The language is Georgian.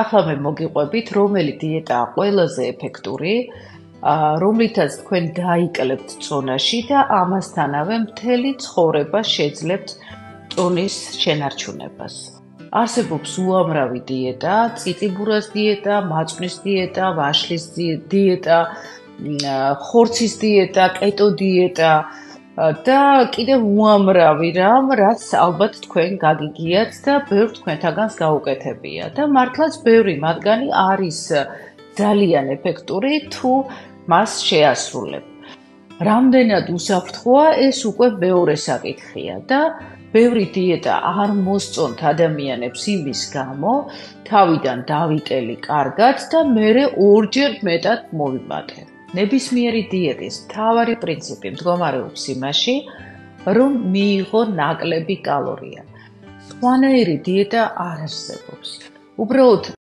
ახლა მე მოგიყვებით, რომელი დიეტაა ყველაზე ეფექტური, რომლითაც თქვენ დაიკლებთ წონაში და ამასთანავე მთელი ცხოვრება შეძლებთ წონის შენარჩუნებას. არსებობს უამრავი დიეტა, წიწიბურას დიეტა, მაწვნის დიეტა, ვაშლის დიეტა, ხორცის დიეტა, კეტო დიეტა და კიდევ უამრავი რამ, რაც ალბათ თქვენ გაგიგიათ და ბევრ თქვენთაგანს გაუკეთებია და მართლაც ბევრი მათგანი არის ძალიან ეფექტური თუ მას შეასრულებ. რამდენად უსაფრთხოა, ეს უკვე მეორე საკითხია და ბევრი დიეტა არ მოსწონთ ადამიანებს იმის გამო, თავიდან დავიტელი კარგად და მერე ორჯერ მეტად მოვიმატე. ნებისმიერი დიეტის მთავარი პრინციპი მდგომარეობს იმაში, რომ მიიღო ნაკლები კალორია. სხვანაირი დიეტა არ არსებობს. უბრალოდ